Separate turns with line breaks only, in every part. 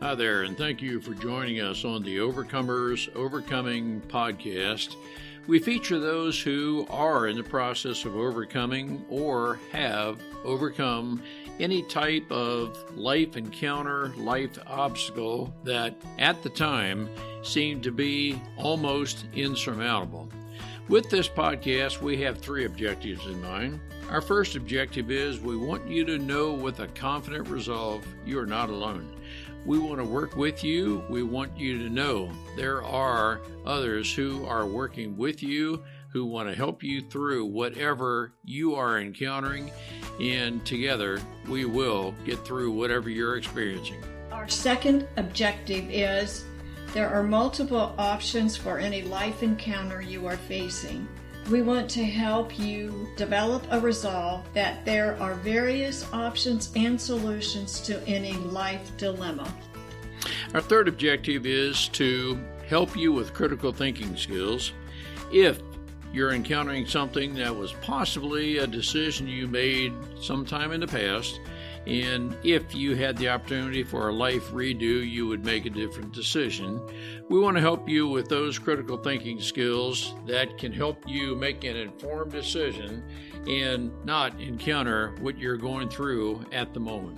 Hi there, and thank you for joining us on the Overcomers Overcoming podcast. We feature those who are in the process of overcoming or have overcome any type of life encounter, life obstacle that at the time seemed to be almost insurmountable. With this podcast, we have three objectives in mind. Our first objective is we want you to know with a confident resolve you are not alone. We want to work with you. We want you to know there are others who are working with you, who want to help you through whatever you are encountering, and together we will get through whatever you're experiencing.
Our second objective is there are multiple options for any life encounter you are facing. We want to help you develop a resolve that there are various options and solutions to any life dilemma.
Our third objective is to help you with critical thinking skills. If you're encountering something that was possibly a decision you made sometime in the past, and if you had the opportunity for a life redo, you would make a different decision. We want to help you with those critical thinking skills that can help you make an informed decision and not encounter what you're going through at the moment.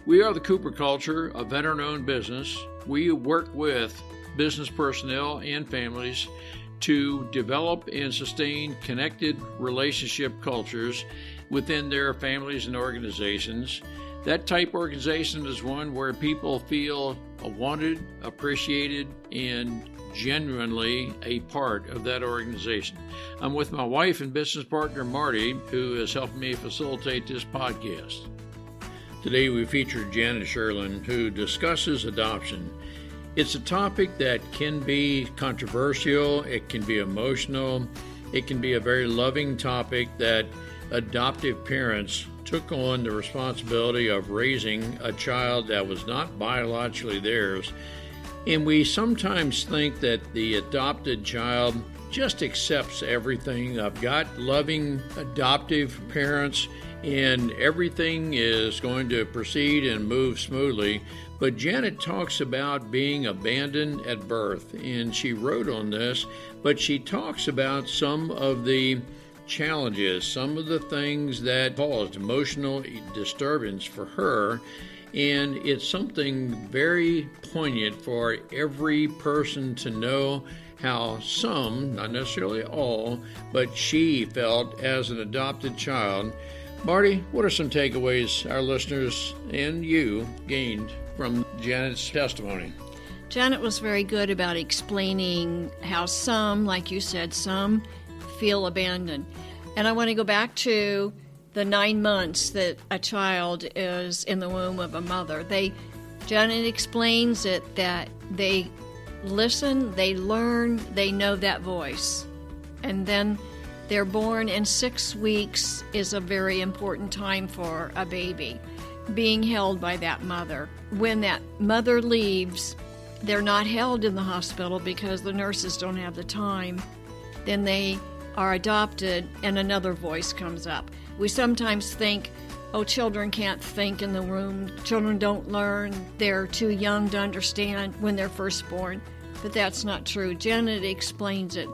We are the Cooper Culture, a veteran-owned business. We work with business personnel and families to develop and sustain connected relationship cultures within their families and organizations. That type organization is one where people feel wanted, appreciated, and genuinely a part of that organization. I'm with my wife and business partner, Marty, who has helped me facilitate this podcast. Today we featured Janet Sherlund, who discusses adoption. It's a topic that can be controversial, it can be emotional, it can be a very loving topic that adoptive parents took on the responsibility of raising a child that was not biologically theirs. And we sometimes think that the adopted child just accepts everything. I've got loving adoptive parents and everything is going to proceed and move smoothly. But Janet talks about being abandoned at birth, and she wrote on this, but she talks about some of the challenges, some of the things that caused emotional disturbance for her, and it's something very poignant for every person to know how some, not necessarily all, but she felt as an adopted child. Marty, what are some takeaways our listeners and you gained from Janet's testimony?
Janet was very good about explaining how some, like you said, some feel abandoned. And I want to go back to the 9 months that a child is in the womb of a mother. Janet explains it that they listen, they learn, they know that voice. And then they're born, and 6 weeks is a very important time for a baby, being held by that mother. When that mother leaves, they're not held in the hospital because the nurses don't have the time. Then they are adopted, and another voice comes up. We sometimes think, oh, children can't think in the womb. Children don't learn. They're too young to understand when they're first born. But that's not true. Janet explains it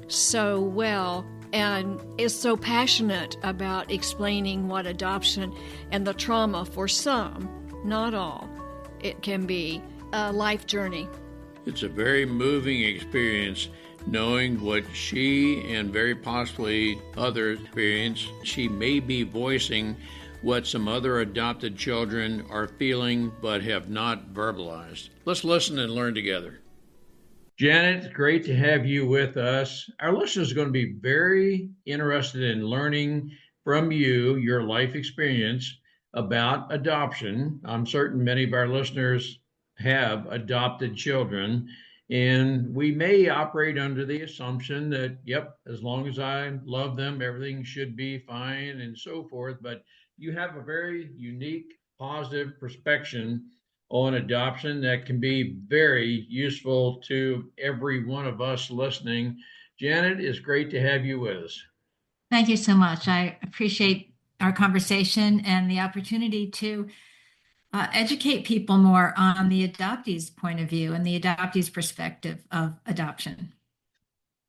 so well and is so passionate about explaining what adoption and the trauma for some, not all, it can be a life journey.
It's a very moving experience knowing what she and very possibly others experience. She may be voicing what some other adopted children are feeling but have not verbalized. Let's listen and learn together. Janet, it's great to have you with us. Our listeners are going to be very interested in learning from you, your life experience about adoption. I'm certain many of our listeners have adopted children, and we may operate under the assumption that, yep, as long as I love them, everything should be fine and so forth. But you have a very unique, positive perspective on adoption that can be very useful to every one of us listening. Janet, it's great to have you with us.
Thank you so much. I appreciate our conversation and the opportunity to educate people more on the adoptee's point of view and the adoptee's perspective of adoption.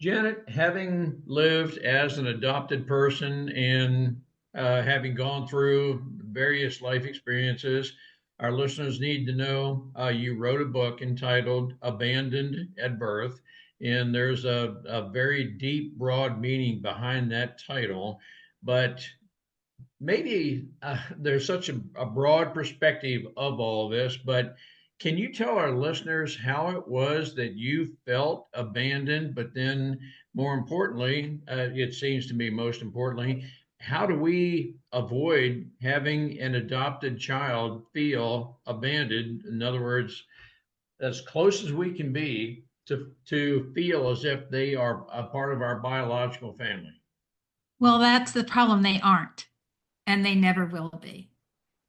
Janet, having lived as an adopted person and having gone through various life experiences, our listeners need to know you wrote a book entitled Abandoned at Birth, and there's a very deep, broad meaning behind that title. But maybe there's such a broad perspective of all this, but can you tell our listeners how it was that you felt abandoned, but then more importantly, it seems to me most importantly, how do we avoid having an adopted child feel abandoned? In other words, as close as we can be to feel as if they are a part of our biological family.
Well, that's the problem. They aren't, and they never will be.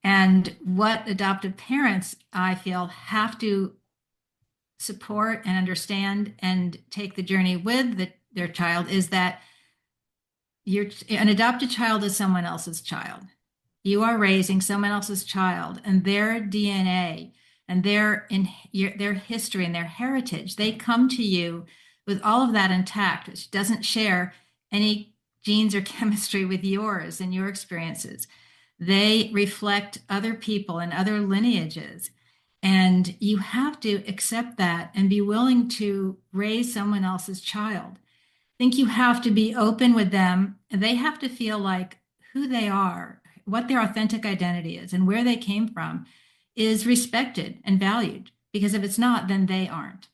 And what adoptive parents, I feel, have to support and understand and take the journey with their child is that an adopted child is someone else's child. You are raising someone else's child, and their DNA and their history and their heritage, they come to you with all of that intact, which doesn't share any genes or chemistry with yours and your experiences. They reflect other people and other lineages. And you have to accept that and be willing to raise someone else's child. I think you have to be open with them. They have to feel like who they are, what their authentic identity is, and where they came from is respected and valued. Because if it's not, then they aren't.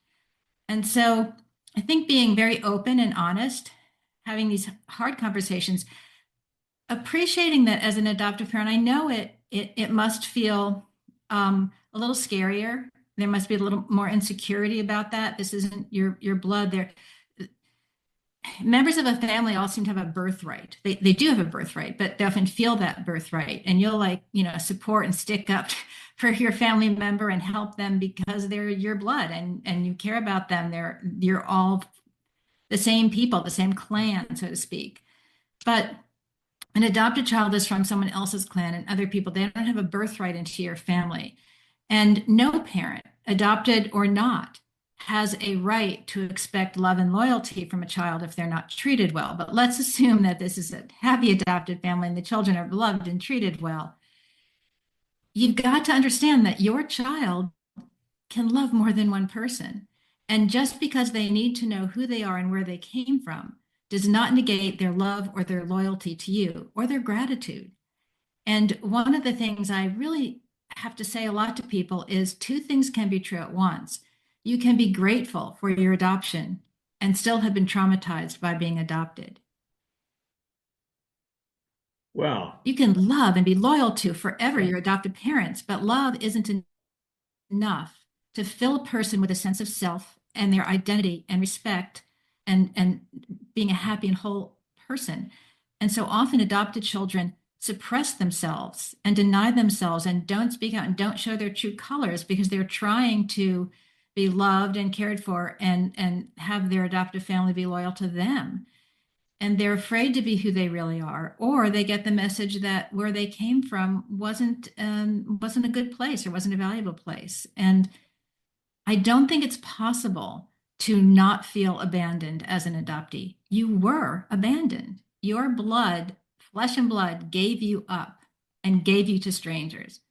And so I think being very open and honest, having these hard conversations, appreciating that as an adoptive parent, I know it must feel a little scarier. There must be a little more insecurity about that. This isn't your blood. There, members of a family all seem to have a birthright. They do have a birthright, but they often feel that birthright. And you'll support and stick up for your family member and help them because they're your blood and you care about them. You're all the same people, the same clan, so to speak. But an adopted child is from someone else's clan and other people. They don't have a birthright into your family. And no parent, adopted or not, has a right to expect love and loyalty from a child if they're not treated well. But let's assume that this is a happy adopted family and the children are loved and treated well. You've got to understand that your child can love more than one person. And just because they need to know who they are and where they came from does not negate their love or their loyalty to you or their gratitude. And one of the things I really have to say a lot to people is two things can be true at once. You can be grateful for your adoption and still have been traumatized by being adopted.
Wow.
You can love and be loyal to forever your adopted parents, but love isn't enough to fill a person with a sense of self and their identity and respect and being a happy and whole person. And so often adopted children suppress themselves and deny themselves and don't speak out and don't show their true colors because they're trying to be loved and cared for and have their adoptive family be loyal to them. And they're afraid to be who they really are, or they get the message that where they came from wasn't a good place or wasn't a valuable place. And I don't think it's possible to not feel abandoned as an adoptee. You were abandoned. Your blood, flesh and blood, gave you up and gave you to strangers.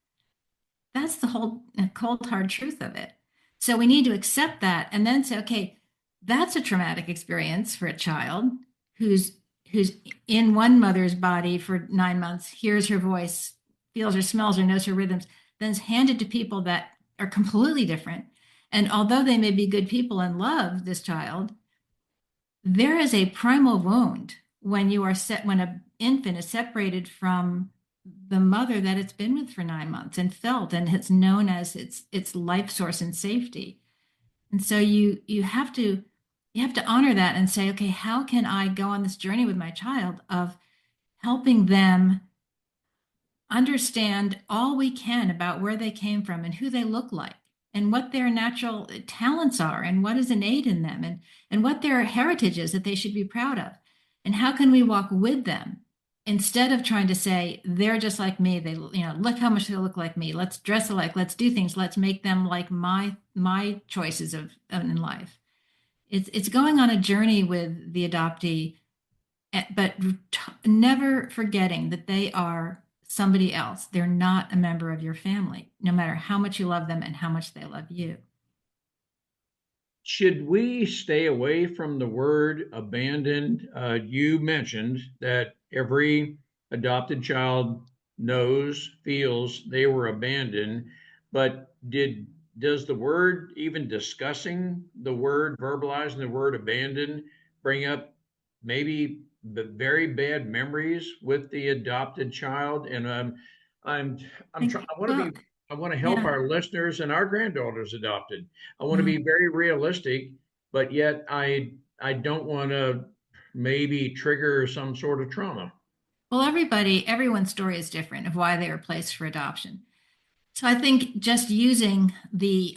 That's the whole cold, hard truth of it. So we need to accept that and then say, okay, that's a traumatic experience for a child who's in one mother's body for 9 months, hears her voice, feels her, smells her, knows her rhythms, then is handed to people that are completely different. And although they may be good people and love this child, there is a primal wound when when an infant is separated from the mother that it's been with for 9 months and felt and it's known as its life source and safety. And so you have to honor that and say, okay, how can I go on this journey with my child of helping them understand all we can about where they came from and who they look like and what their natural talents are and what is innate in them and what their heritage is that they should be proud of. And how can we walk with them instead of trying to say they're just like me, they, look how much they look like me, let's dress alike, let's do things, let's make them like my choices of in life. It's going on a journey with the adoptee, but never forgetting that they are somebody else. They're not a member of your family, no matter how much you love them and how much they love you.
Should we stay away from the word abandoned? You mentioned that every adopted child knows, feels they were abandoned, but does the word, even discussing the word, verbalizing the word abandoned, bring up maybe the very bad memories with the adopted child? And I'm I'm trying. I want to
Well,
be. I want to help
yeah.
our listeners and our granddaughters adopted. I want to be
Mhm.
very realistic, but yet I don't want to maybe trigger some sort of trauma.
Well, everyone's story is different of why they were placed for adoption. So I think just using the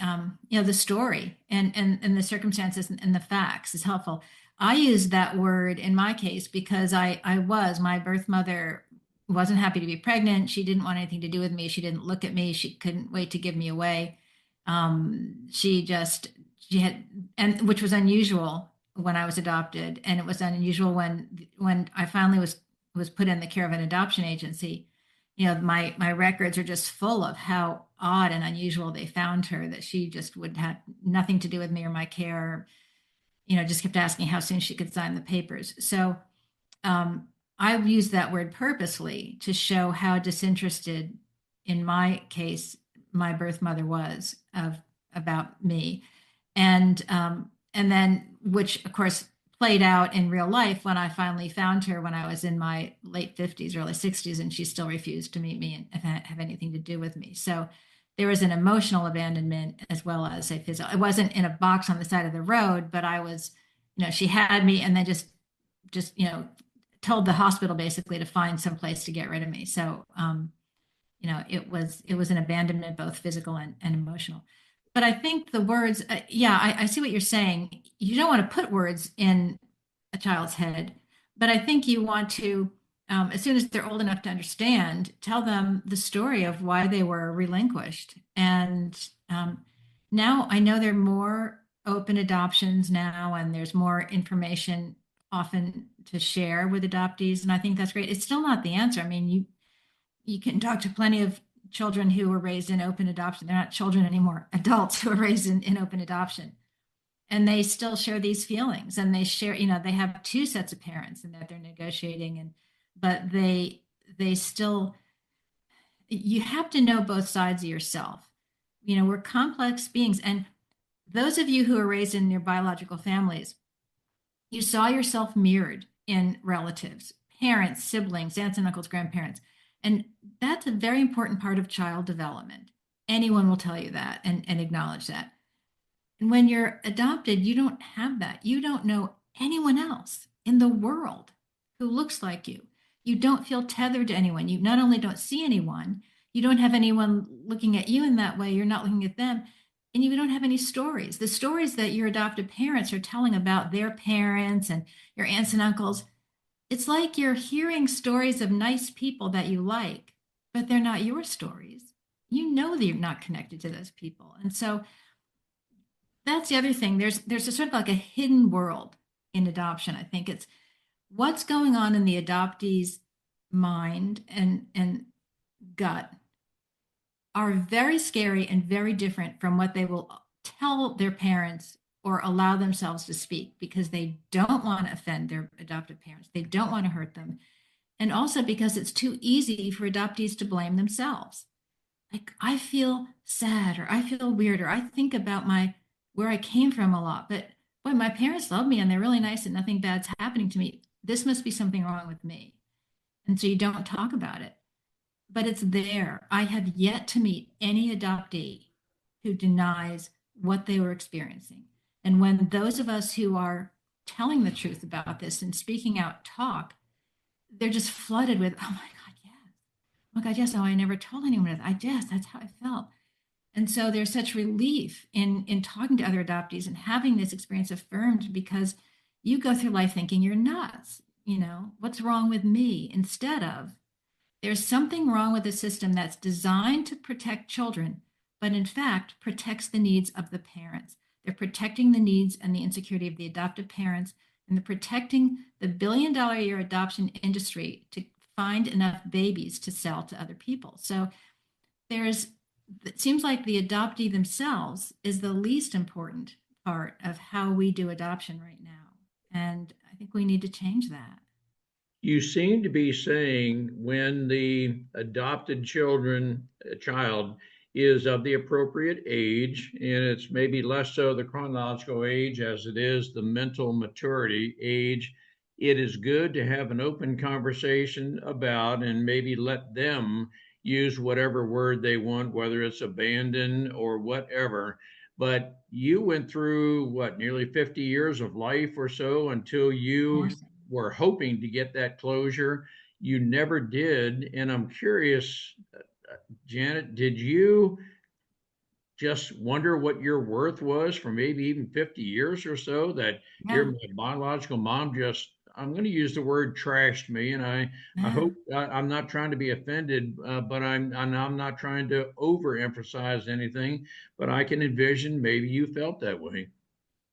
story and the circumstances and the facts is helpful. I use that word in my case because my birth mother wasn't happy to be pregnant. She didn't want anything to do with me. She didn't look at me. She couldn't wait to give me away. She had, and which was unusual when I was adopted, and it was unusual when I finally was put in the care of an adoption agency. My records are just full of how odd and unusual they found her, that she just would have nothing to do with me or my care, just kept asking how soon she could sign the papers. So I've used that word purposely to show how disinterested, in my case, my birth mother was about me, and then which of course played out in real life when I finally found her when I was in my late 50s, early 60s, and she still refused to meet me and have anything to do with me. So there was an emotional abandonment as well as a physical. It wasn't in a box on the side of the road, but I was, she had me and then just told the hospital basically to find some place to get rid of me. So it was an abandonment, both physical and emotional. But I think the words, I see what you're saying. You don't want to put words in a child's head, but I think you want to, as soon as they're old enough to understand, tell them the story of why they were relinquished. And now I know there are more open adoptions now, and there's more information often to share with adoptees, and I think that's great. It's still not the answer. I mean, you can talk to plenty of children who were raised in open adoption. They're not children anymore, adults who are raised in open adoption. And they still share these feelings, and they share, they have two sets of parents and that they're negotiating, but they still, you have to know both sides of yourself. We're complex beings. And those of you who are raised in your biological families, you saw yourself mirrored in relatives, parents, siblings, aunts and uncles, grandparents. And that's a very important part of child development. Anyone will tell you that and acknowledge that. And when you're adopted, you don't have that. You don't know anyone else in the world who looks like you. You don't feel tethered to anyone. You not only don't see anyone, you don't have anyone looking at you in that way. You're not looking at them. And you don't have any stories. The stories that your adopted parents are telling about their parents and your aunts and uncles, it's like you're hearing stories of nice people that you like, but they're not your stories. You know that you're not connected to those people. And so that's the other thing. There's a sort of like a hidden world in adoption. I think it's what's going on in the adoptee's mind and gut are very scary and very different from what they will tell their parents or allow themselves to speak, because they don't want to offend their adoptive parents. They don't want to hurt them. And also because it's too easy for adoptees to blame themselves. Like, I feel sad, or I feel weird, or I think about where I came from a lot. But boy, my parents love me and they're really nice and nothing bad's happening to me. This must be something wrong with me. And so you don't talk about it, but it's there. I have yet to meet any adoptee who denies what they were experiencing. And when those of us who are telling the truth about this and speaking out talk, they're just flooded with, oh my God, yes. Oh my God, yes. Oh, I never told anyone. Yes, that's how I felt. And so there's such relief in talking to other adoptees and having this experience affirmed, because you go through life thinking you're nuts. what's wrong with me, instead of there's something wrong with a system that's designed to protect children, but in fact protects the needs of the parents. They're protecting the needs and the insecurity of the adoptive parents, and they're protecting the billion-dollar-a-year adoption industry to find enough babies to sell to other people. So it seems like the adoptee themselves is the least important part of how we do adoption right now. And I think we need to change that.
You seem to be saying when the adopted child is of the appropriate age, and it's maybe less so the chronological age as it is the mental maturity age, it is good to have an open conversation about and maybe let them use whatever word they want, whether it's abandon or whatever. But you went through what, nearly 50 years of life or so until
More
you
so.
were hoping to get that closure. You never did. And I'm curious, Janet, did you just wonder what your worth was for maybe even 50 years or so, that
Yeah,
your biological mom just, I'm going to use the word trashed me, and I
yeah.
hope I'm not trying to be offended, but I'm not trying to overemphasize anything, but I can envision maybe you felt that way.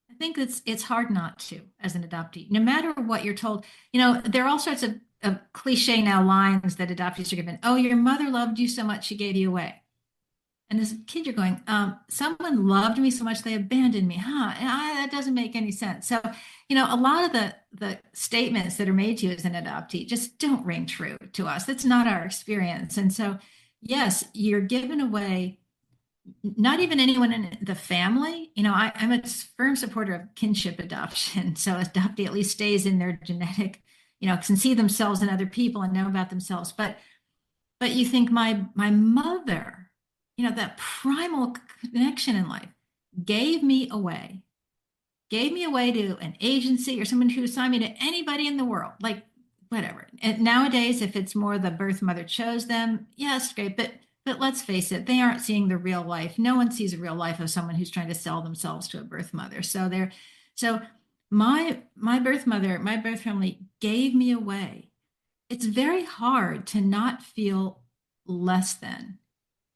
I think it's hard not to as an adoptee, no matter what you're told. There are all sorts of cliche now lines that adoptees are given. Oh, your mother loved you so much she gave you away. And as a kid, you're going, someone loved me so much they abandoned me, huh? That doesn't make any sense. So, a lot of the statements that are made to you as an adoptee just don't ring true to us. That's not our experience. And so, yes, you're given away, not even anyone in the family. I'm a firm supporter of kinship adoption. So adoptee at least stays in their genetic, can see themselves in other people and know about themselves. But you think my mother, that primal connection in life, gave me away, to an agency or someone who assigned me to anybody in the world, like whatever. And nowadays, if it's more the birth mother chose them, yes, great. But let's face it, they aren't seeing the real life. No one sees a real life of someone who's trying to sell themselves to a birth mother. So my birth mother, my birth family gave me away. It's very hard to not feel less than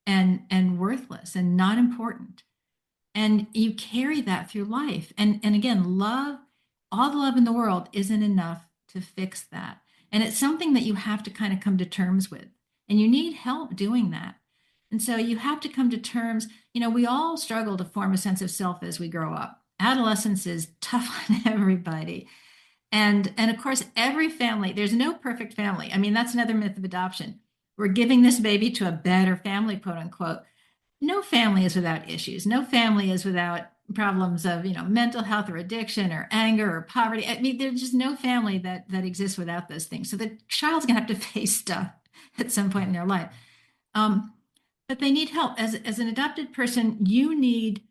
and worthless and not important. And you carry that through life. And again, love, all the love in the world isn't enough to fix that. And it's something that you have to kind of come to terms with. And you need help doing that. And so you have to come to terms. We all struggle to form a sense of self as we grow up. Adolescence is tough on everybody. And of course, every family, there's no perfect family. I mean, that's another myth of adoption. We're giving this baby to a better family, quote unquote. No family is without issues. No family is without problems of, mental health or addiction or anger or poverty. I mean, there's just no family that exists without those things. So the child's gonna have to face stuff at some point in their life. But they need help. As an adopted person, you need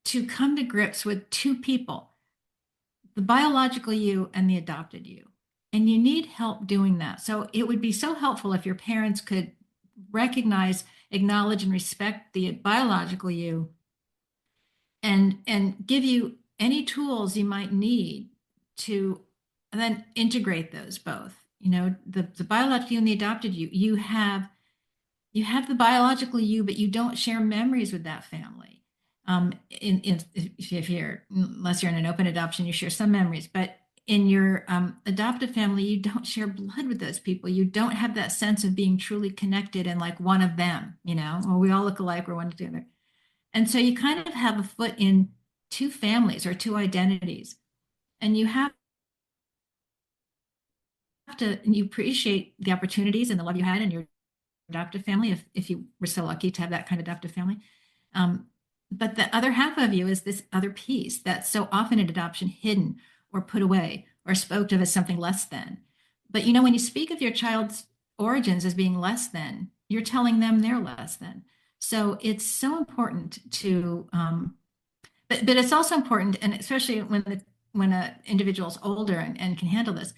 to come to grips with two people, the biological you and the adopted you. And you need help doing that. So it would be so helpful if your parents could recognize, acknowledge, and respect the biological you, and give you any tools you might need to, and then integrate those both. The biological you and the adopted you. You have the biological you, but you don't share memories with that family. If you're, unless you're in an open adoption, you share some memories, but in your adoptive family, you don't share blood with those people. You don't have that sense of being truly connected and like one of them, well, we all look alike, we're one together. And so you kind of have a foot in two families or two identities. And you appreciate the opportunities and the love you had in your adoptive family, if you were so lucky to have that kind of adoptive family. But the other half of you is this other piece that's so often in adoption hidden or put away or spoke of as something less than. But when you speak of your child's origins as being less than, you're telling them they're less than. So it's so important to, but it's also important, and especially when an individual's older and can handle this.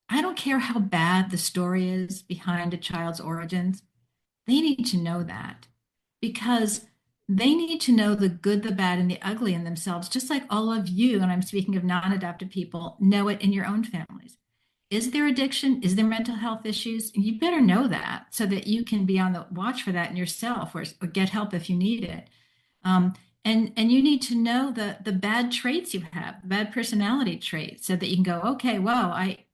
I don't care how bad the story is behind a child's origins. They need to know that, because they need to know the good, the bad, and the ugly in themselves, just like all of you, and I'm speaking of non-adopted people, know it in your own families. Is there addiction? Is there mental health issues? You better know that so that you can be on the watch for that in yourself, or get help if you need it. Um, and you need to know the bad traits you have, the bad personality traits, so that you can go, okay, well, I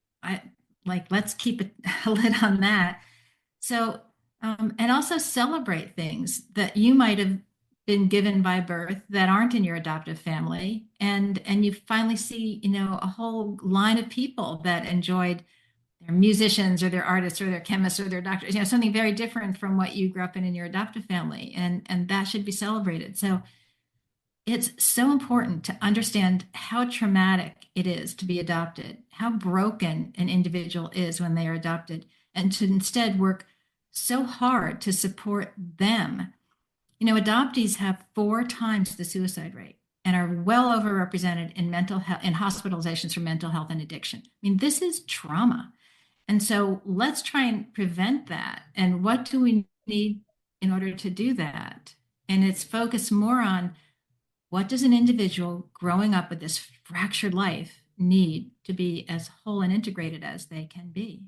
like, let's keep a lid on that. So, and also celebrate things that you might have been given by birth that aren't in your adoptive family, and you finally see, a whole line of people that enjoyed, they're musicians or they're artists or they're chemists or they're doctors, something very different from what you grew up in your adoptive family, and that should be celebrated. So it's so important to understand how traumatic it is to be adopted, how broken an individual is when they are adopted, and to instead work so hard to support them. Adoptees have 4 times the suicide rate and are well overrepresented in mental health, in hospitalizations for mental health and addiction. I mean, this is trauma. And so let's try and prevent that. And what do we need in order to do that? And it's focused more on, what does an individual growing up with this fractured life need to be as whole and integrated as they can be?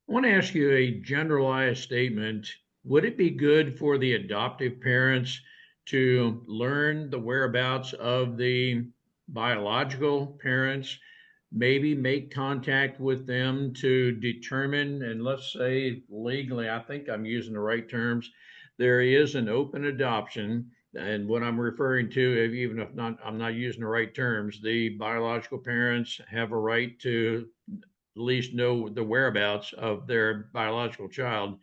I want to ask you a generalized statement. Would it be good for the adoptive parents to learn the whereabouts of the biological parents, maybe make contact with them to determine, and let's say legally, I think I'm using the right terms, there is an open adoption. And what I'm referring to, even if not, I'm not using the right terms, the biological parents have a right to at least know the whereabouts of their biological child.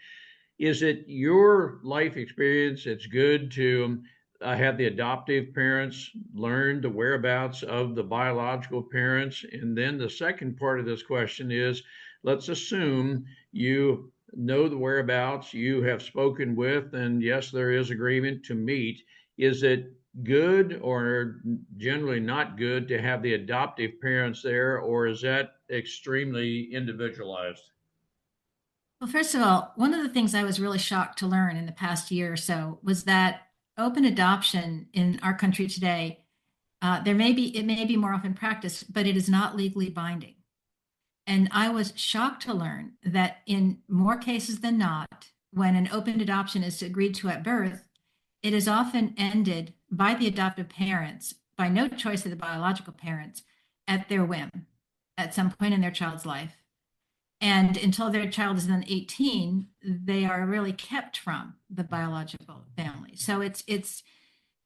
Is it your life experience it's good to have the adoptive parents learn the whereabouts of the biological parents? And then the second part of this question is, let's assume you know the whereabouts, you have spoken with, and yes, there is agreement to meet. Is it good or generally not good to have the adoptive parents there, or is that extremely individualized?
Well, first of all, one of the things I was really shocked to learn in the past year or so was that open adoption in our country today, it may be more often practiced, but it is not legally binding. And I was shocked to learn that in more cases than not, when an open adoption is agreed to at birth, it is often ended by the adoptive parents, by no choice of the biological parents, at their whim at some point in their child's life. And until their child is then 18, they are really kept from the biological family. So it's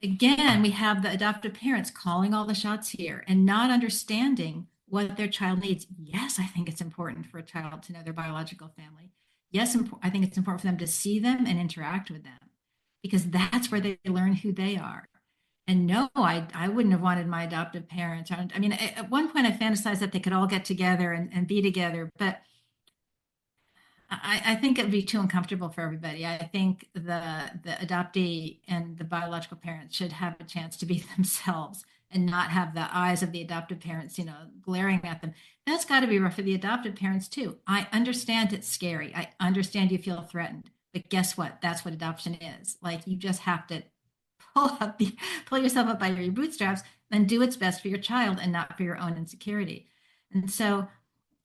again, we have the adoptive parents calling all the shots here and not understanding what their child needs. Yes, I think it's important for a child to know their biological family. Yes, I think it's important for them to see them and interact with them, because that's where they learn who they are. And no, I wouldn't have wanted my adoptive parents. I mean, at one point I fantasized that they could all get together and be together, but I think it would be too uncomfortable for everybody. I think the adoptee and the biological parents should have a chance to be themselves and not have the eyes of the adoptive parents, glaring at them. That's got to be rough for the adoptive parents too. I understand it's scary. I understand you feel threatened, but guess what? That's what adoption is. Like, you just have to pull yourself up by your bootstraps and do what's best for your child and not for your own insecurity. And so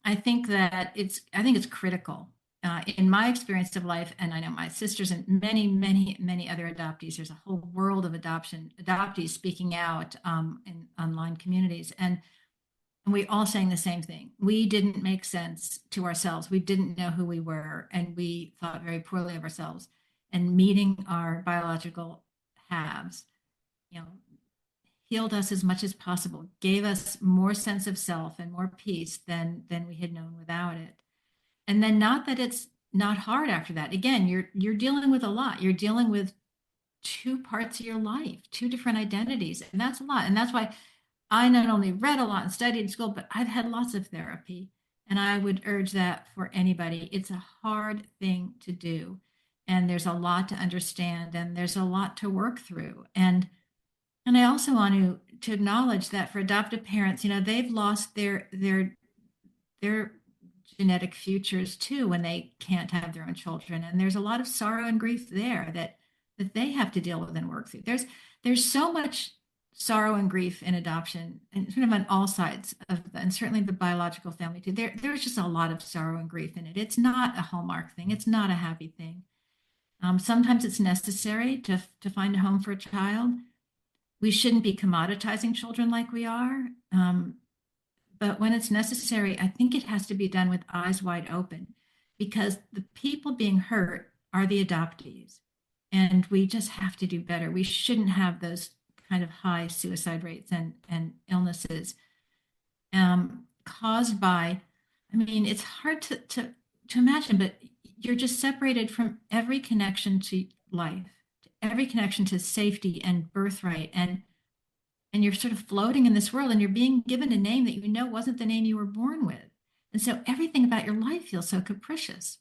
I think it's critical. In my experience of life, and I know my sisters and many, many, many other adoptees, there's a whole world of adoptees speaking out in online communities, and we all saying the same thing. We didn't make sense to ourselves. We didn't know who we were, and we thought very poorly of ourselves. And meeting our biological halves, you know, healed us as much as possible, gave us more sense of self and more peace than we had known without it. And then, not that it's not hard after that. Again, you're dealing with a lot. You're dealing with 2 parts of your life, 2 different identities, and that's a lot. And that's why I not only read a lot and studied in school, but I've had lots of therapy. And I would urge that for anybody. It's a hard thing to do, and there's a lot to understand, and there's a lot to work through. And I also want to acknowledge that for adoptive parents, they've lost their genetic futures too when they can't have their own children, and there's a lot of sorrow and grief there that they have to deal with and work through. There's so much sorrow and grief in adoption, and sort of on all sides of and certainly the biological family too. There's just a lot of sorrow and grief in it. It's not a hallmark thing. It's not a happy thing. Sometimes it's necessary to find a home for a child. We shouldn't be commoditizing children like we are. But when it's necessary, I think it has to be done with eyes wide open, because the people being hurt are the adoptees. And we just have to do better. We shouldn't have those kind of high suicide rates and illnesses caused by, I mean, it's hard to imagine, but you're just separated from every connection to life, every connection to safety and birthright, and you're sort of floating in this world, and you're being given a name that you know wasn't the name you were born with. And so everything about your life feels so capricious.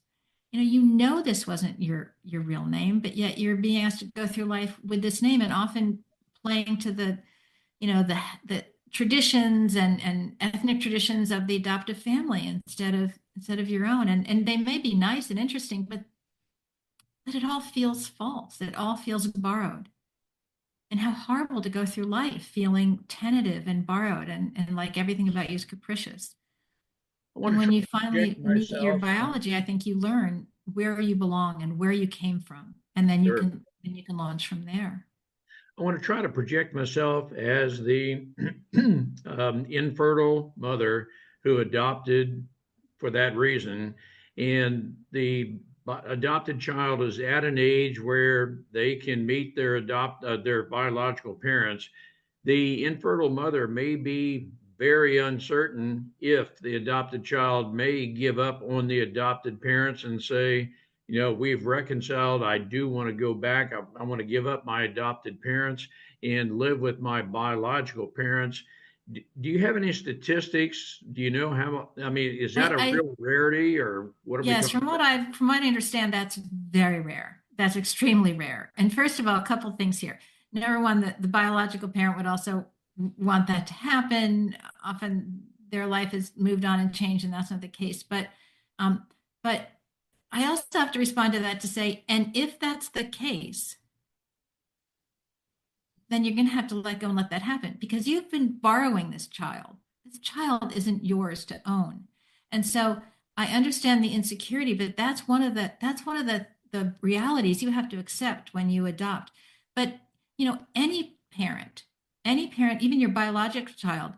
You know this wasn't your real name, but yet you're being asked to go through life with this name, and often playing to the traditions and ethnic traditions of the adoptive family instead of your own. And they may be nice and interesting, but it all feels false. It all feels borrowed. And how horrible to go through life feeling tentative and borrowed, and like everything about you is capricious.
I want
And
to
when
try
you
to
finally
project
meet your
myself.
biology, I think you learn where you belong and where you came from. And then
Sure.
you can launch from there.
I want to try to project myself as the infertile mother who adopted for that reason. And the adopted child is at an age where they can meet their biological parents. The infertile mother may be very uncertain if the adopted child may give up on the adopted parents and say, we've reconciled. I do want to go back. I want to give up my adopted parents and live with my biological parents. Do you have any statistics? Do you know how, I mean, is that a
I
real rarity, or what are we
Yes,
talking about?
from what I understand, that's very rare. That's extremely rare. And first of all, a couple of things here. Number one, the biological parent would also want that to happen. Often their life has moved on and changed, and that's not the case. Um, but I also have to respond to that to say, and if that's the case, then you're going to have to let go and let that happen, because you've been borrowing this child. This child isn't yours to own. And so I understand the insecurity, but that's one of the realities you have to accept when you adopt. But any parent, even your biological child,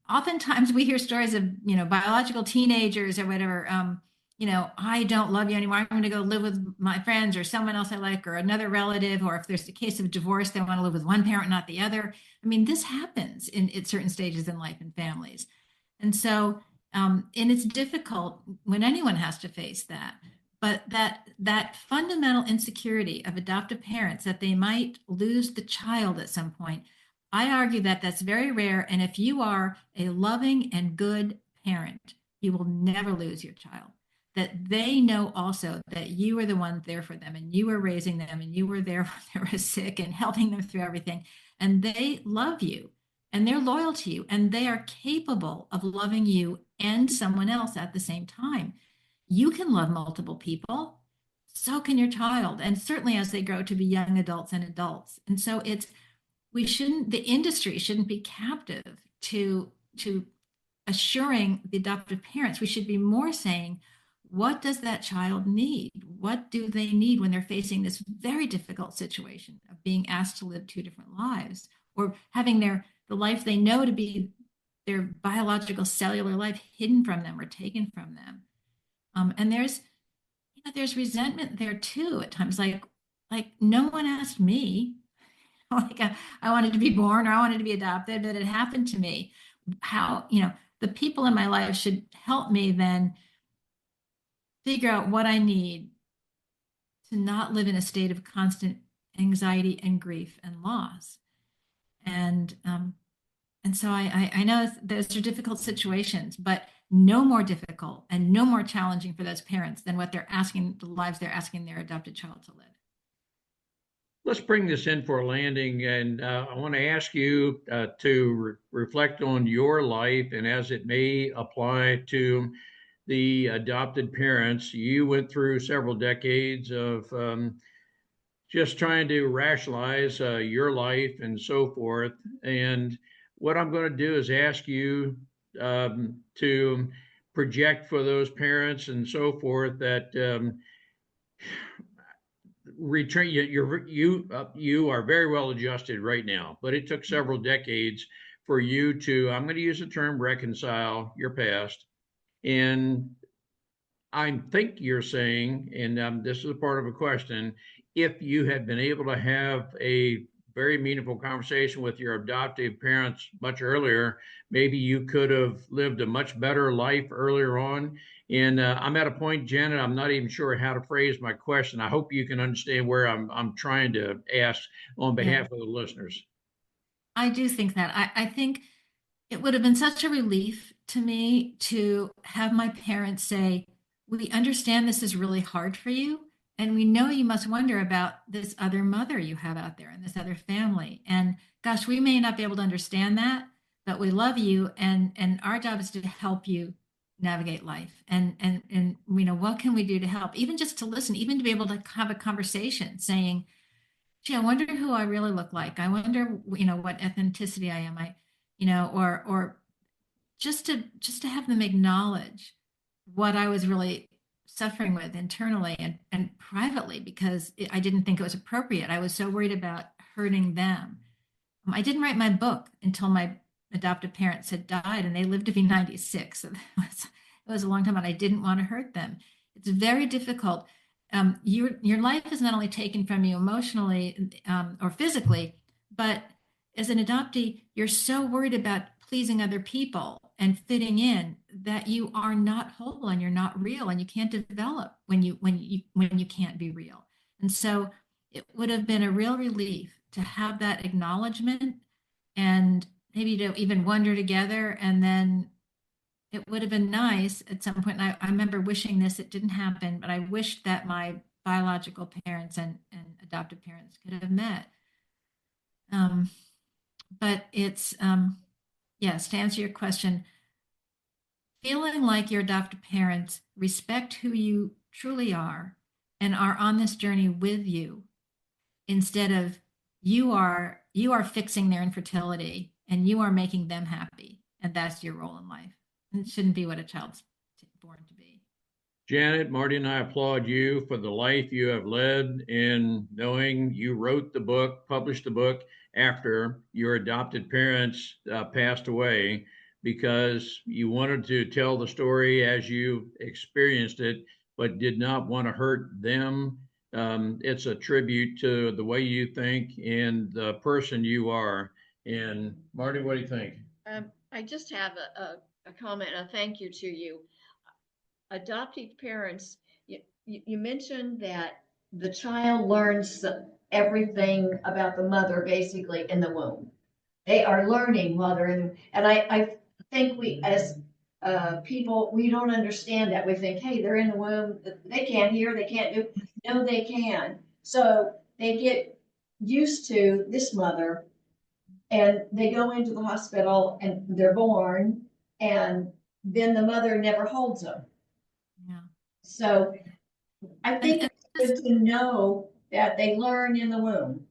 oftentimes we hear stories of biological teenagers or whatever. I don't love you anymore. I'm going to go live with my friends or someone else I like, or another relative. Or if there's a case of divorce, they want to live with one parent, not the other. I mean, this happens at certain stages in life and families. And so, and it's difficult when anyone has to face that. But that fundamental insecurity of adoptive parents, that they might lose the child at some point, I argue that that's very rare. And if you are a loving and good parent, you will never lose your child. That they know also that you are the one there for them, and you were raising them, and you were there when they were sick and helping them through everything. And they love you, and they're loyal to you, and they are capable of loving you and someone else at the same time. You can love multiple people. So can your child. And certainly as they grow to be young adults and adults. And so the industry shouldn't be captive to assuring the adoptive parents. We should be more saying, what does that child need? What do they need when they're facing this very difficult situation of being asked to live two different lives, or having the life they know to be their biological cellular life hidden from them or taken from them? And there's resentment there too at times, like no one asked me. Like I wanted to be born, or I wanted to be adopted, but it happened to me. How, the people in my life should help me then figure out what I need to not live in a state of constant anxiety and grief and loss. And so I know those are difficult situations, but no more difficult and no more challenging for those parents than the lives they're asking their adopted child to live.
Let's bring this in for a landing, and I want to ask you to reflect on your life and as it may apply to the adopted parents. You went through several decades of just trying to rationalize your life and so forth. And what I'm going to do is ask you to project for those parents and so forth that retrain you are very well adjusted right now, but it took several decades for you to, I'm going to use the term, reconcile your past. And I think you're saying, and this is a part of a question, if you had been able to have a very meaningful conversation with your adoptive parents much earlier, maybe you could have lived a much better life earlier on. And I'm at a point, Janet, I'm not even sure how to phrase my question. I hope you can understand where I'm trying to ask on
Yeah,
behalf of the listeners.
I do think that. I think it would have been such a relief to me to have my parents say, "We understand this is really hard for you, and we know you must wonder about this other mother you have out there and this other family. And gosh, we may not be able to understand that, but we love you, and our job is to help you navigate life. And what can we do to help? Even just to listen, even to be able to have a conversation, saying, gee, I wonder who I really look like. I wonder, what ethnicity I am. Or just to have them acknowledge what I was really suffering with internally and privately, because I didn't think it was appropriate. I was so worried about hurting them. I didn't write my book until my adoptive parents had died, and they lived to be 96. So it was a long time, and I didn't want to hurt them. It's very difficult. Your life is not only taken from you emotionally or physically, but as an adoptee, you're so worried about pleasing other people and fitting in that you are not whole and you're not real, and you can't develop when you can't be real. And so it would have been a real relief to have that acknowledgement, and maybe to even wonder together. And then it would have been nice at some point. And I remember wishing this, it didn't happen, but I wished that my biological parents and adoptive parents could have met. Um, but yes, to answer your question, feeling like your adoptive parents respect who you truly are and are on this journey with you, instead of you are fixing their infertility and you are making them happy, and that's your role in life. And it shouldn't be what a child's born to be.
Janet, Marty, and I applaud you for the life you have led in knowing you wrote the book, published the book after your adopted parents passed away, because you wanted to tell the story as you experienced it, but did not want to hurt them. It's a tribute to the way you think and the person you are. And Marty, what do you think?
I just have a comment and a thank you to you. Adoptive parents, you mentioned that the child learns everything about the mother basically in the womb. They are learning while they're in, and I think we as people, we don't understand that. We think, hey, they're in the womb, they can't hear, they can't do. No, they can. So they get used to this mother, and they go into the hospital and they're born, and then the mother never holds them.
Yeah.
So I think
And
it's good to know that they learn in the womb.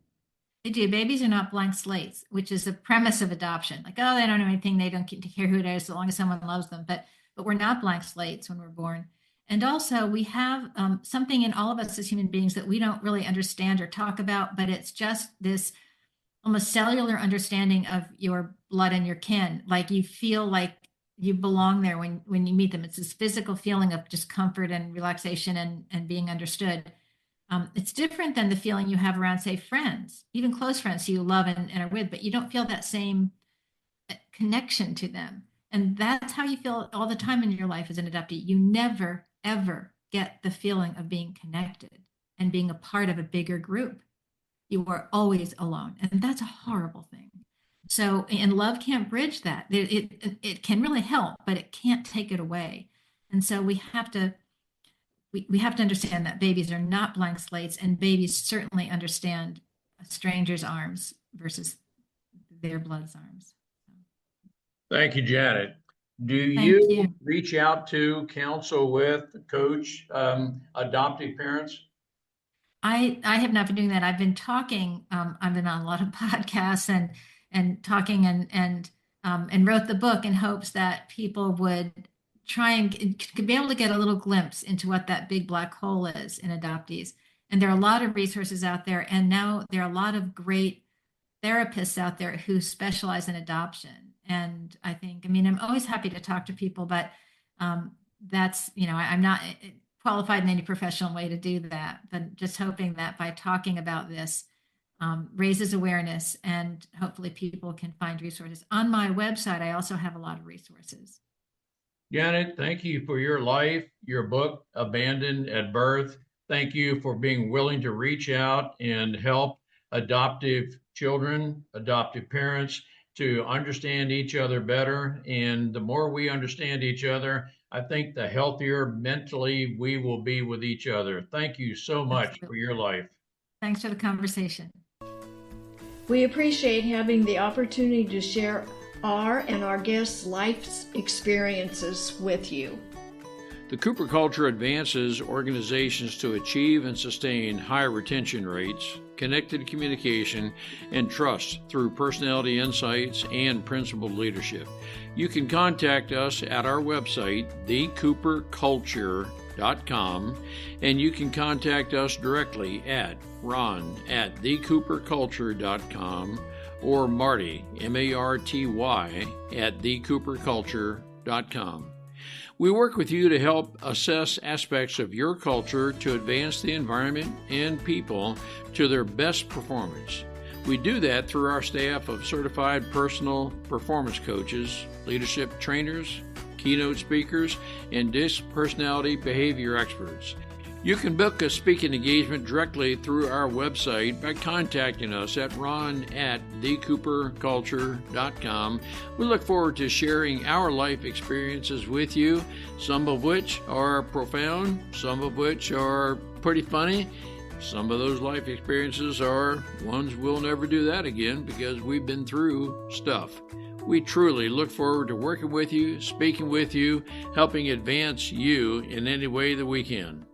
they do. Babies are not blank slates, which is the premise of adoption. Like, oh, they don't know anything. They don't care who it is, so long as someone loves them. But we're not blank slates when we're born. And also, we have something in all of us as human beings that we don't really understand or talk about, but it's just this almost cellular understanding of your blood and your kin. Like you feel like you belong there when you meet them. It's this physical feeling of just comfort and relaxation and being understood. It's different than the feeling you have around, say, friends, even close friends who you love and are with, but you don't feel that same connection to them. And that's how you feel all the time in your life as an adoptee. You never, ever get the feeling of being connected and being a part of a bigger group. You are always alone. And that's a horrible thing. So, and love can't bridge that. It can really help, but it can't take it away. And so we have to understand that babies are not blank slates, and babies certainly understand a stranger's arms versus their blood's arms.
Thank you, Janet. Do
Thank
you
you.
reach out to counsel with, coach adoptive parents?
I have not been doing that. I've been talking. I've been on a lot of podcasts and talking and wrote the book in hopes that people would try and could be able to get a little glimpse into what that big black hole is in adoptees. And there are a lot of resources out there, and now there are a lot of great therapists out there who specialize in adoption. And I think, I mean, I'm always happy to talk to people, but that's, I'm not qualified in any professional way to do that, but just hoping that by talking about this raises awareness and hopefully people can find resources. On my website, I also have a lot of resources.
Janet, thank you for your life, your book, Abandoned at Birth. Thank you for being willing to reach out and help adoptive children, adoptive parents to understand each other better. And the more we understand each other, I think the healthier mentally we will be with each other. Thank you so much for your life.
Thanks for the conversation.
We appreciate having the opportunity to share our and our guests' life experiences with you.
The Cooper Culture advances organizations to achieve and sustain high retention rates, connected communication, and trust through personality insights and principled leadership. You can contact us at our website, thecooperculture.com, and you can contact us directly at ron@thecooperculture.com or Marty, M-A-R-T-Y, at thecooperculture.com. We work with you to help assess aspects of your culture to advance the environment and people to their best performance. We do that through our staff of certified personal performance coaches, leadership trainers, keynote speakers, and DISC personality behavior experts. You can book a speaking engagement directly through our website by contacting us at ron@thecooperculture.com. We look forward to sharing our life experiences with you, some of which are profound, some of which are pretty funny. Some of those life experiences are ones we'll never do that again because we've been through stuff. We truly look forward to working with you, speaking with you, helping advance you in any way that we can.